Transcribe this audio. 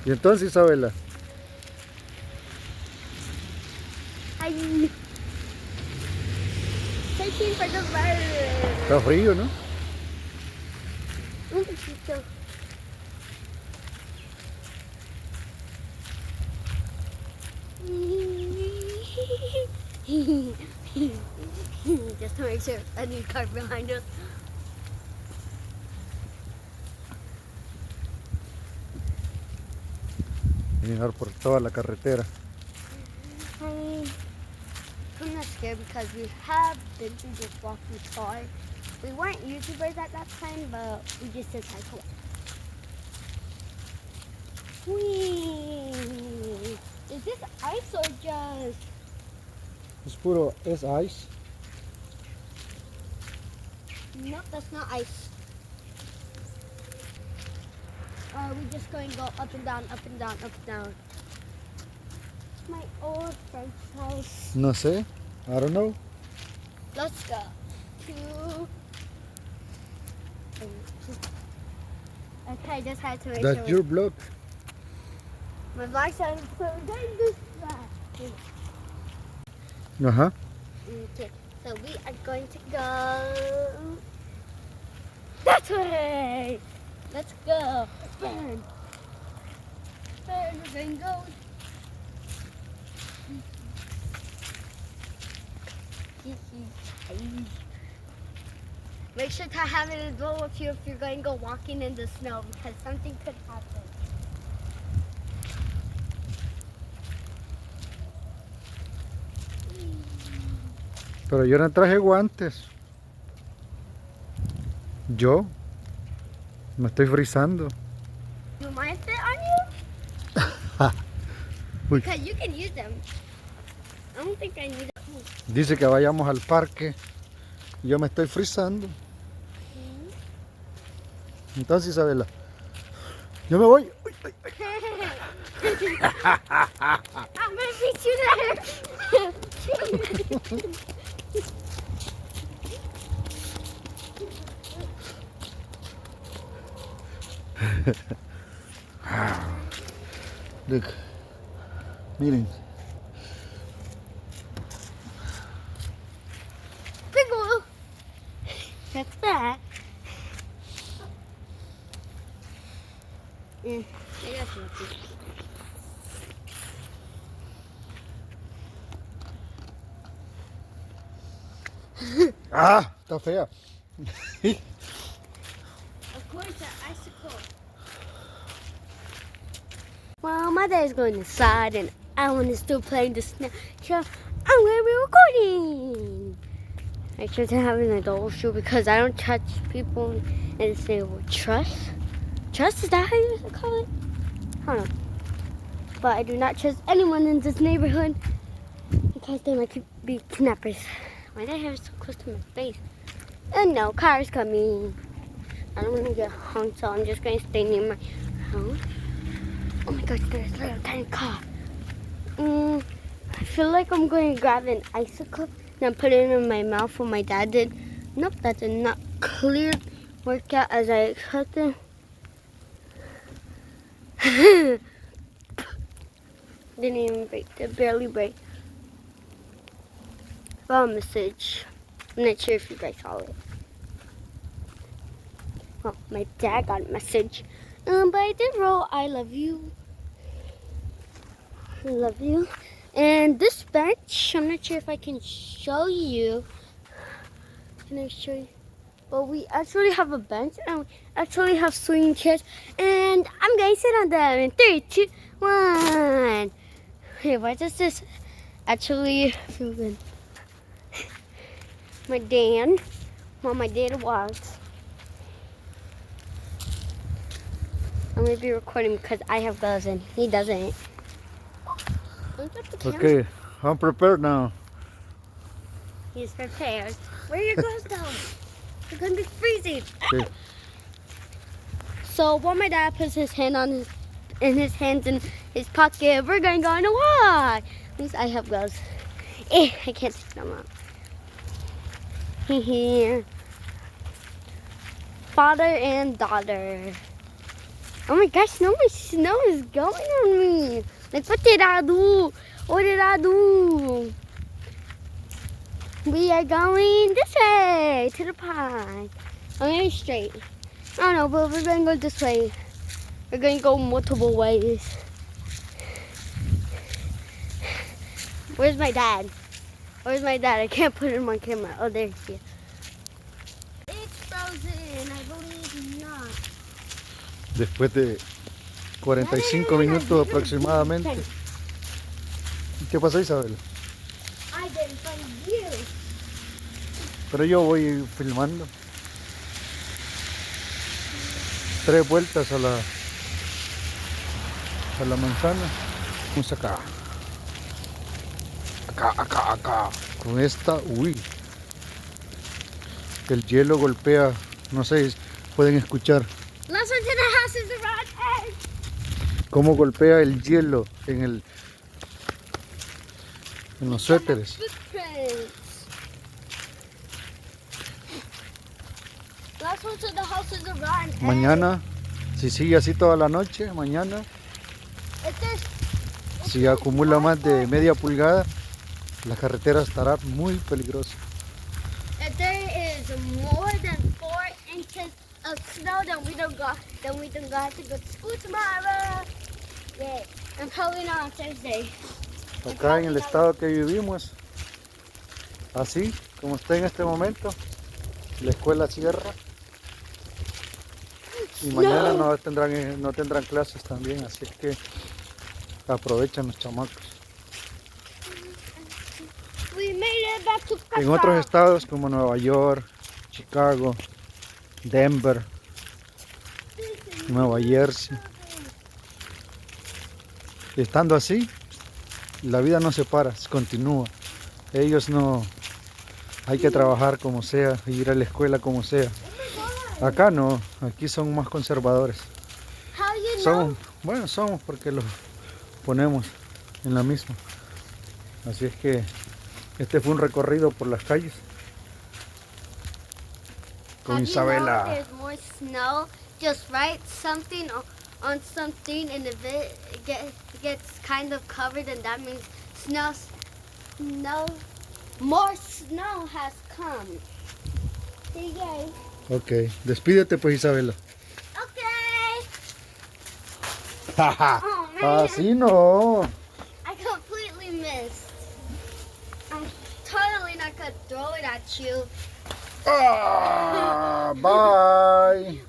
Y entonces, Isabela, I'm searching for the bird. está frío, ¿no? Un poquito. Just to make sure a new car behind us. Caminar por toda la carretera. I'm not scared because we have been through this walk before. We weren't YouTubers at that time, but we just did cycle. Whee! Is this ice or just? Es ice. Nope, that's not ice. Are we just going to go up and down, up and down, up and down? My old friend's house. No sé. I don't know. Let's go to. Okay, I just had to make That's sure. your block. My vlog sounds so good. Ajá. Okay, so we are going to go that way. Let's go. Burn. Burn, we're going to go. Make sure to have it as well with you if you're going to go walking in the snow because something could happen. Pero yo no traje guantes. Yo me estoy frizando. Do mine fit on you? Uy. Because you can use them. I don't think I need them. Dice que vayamos al parque. Yo me estoy frizando. Entonces, Isabela, yo me voy. Uy, uy, uy. I'm going to beat you there. Look. Miren. Pickle. That's that. I got you. Ah, está fea. Of course, the icicle. Well, my dad's going inside, and Alan is still playing the snap. So I'm going to be recording. Make sure to have an adult shoe because I don't touch people and say well, trust. Trust, is that how you call it? I don't know. But I do not trust anyone in this neighborhood because they might be kidnappers. Why did I have it so close to my face? And no, cars coming. I don't want to get honked, so I'm just going to stay near my house. Oh my gosh, there's a little tiny car. I feel like I'm going to grab an icicle and put it in my mouth what my dad did. Nope, that did not clear work out as I expected. Didn't even break, did barely break. Well, message. I'm not sure if you guys saw it. Well, my dad got a message. But I did roll, I love you. I love you. And this bench, I'm not sure if I can show you. Can I show you? Well, we actually have a bench and we actually have swing chairs. And I'm going to sit on them in 3, 2, 1. Hey, why does this actually feel good? My dad, well, my dad walks. I'm going to be recording because I have gloves and he doesn't. Okay, I'm prepared now. He's prepared. Where are your gloves though? They're going to be freezing. Okay. So while my dad puts his hand on his hands in his pocket, we're going to go on a walk. At least I have gloves. I can't take them out. Father and daughter. Oh my gosh, no, my snow is going on me. Like, what did I do? What did I do? We are going this way to the pond. I'm going straight. I don't know, but we're going to go this way. We're going to go multiple ways. Where's my dad? Where's my dad? I can't put him on camera. Oh, there he is. It's frozen. I believe not. Después de 45 minutos aproximadamente. ¿Qué pasó, Isabel? I didn't find you. Pero yo voy filmando. 3 vueltas a la manzana. Vamos acá. Acá. Con esta, uy. El hielo golpea, no sé, pueden escuchar. Listen to the houses around us. Cómo golpea el hielo en los suéteres. Footprints. Let's go to the houses around us. Mañana, si sigue así toda la noche, mañana, si acumula más de media pulgada, la carretera estará muy peligrosa. If there is more than 4 inches of snow, then we don't have to go to school tomorrow. Yeah, and probably not on Thursday. Acá en el estado que vivimos, así como está en este momento, la escuela cierra y mañana no tendrán clases también, así es que aprovechan los chamacos. We made it back to casa. En otros estados como Nueva York, Chicago, Denver, Nueva Jersey, estando así, la vida no se para, continúa. Ellos no, hay que trabajar como sea, ir a la escuela como sea. Acá no, aquí son más conservadores. How you know? Somos porque los ponemos en la misma. Así es que este fue un recorrido por las calles con Isabela. There's more snow. Just write something on something, and if it gets kind of covered, and that means more snow has come. Yay. Ok, despídete pues, Isabela. Okay. Oh, man. Así no. I completely missed. I'm totally not gonna throw it at you. Ah, bye.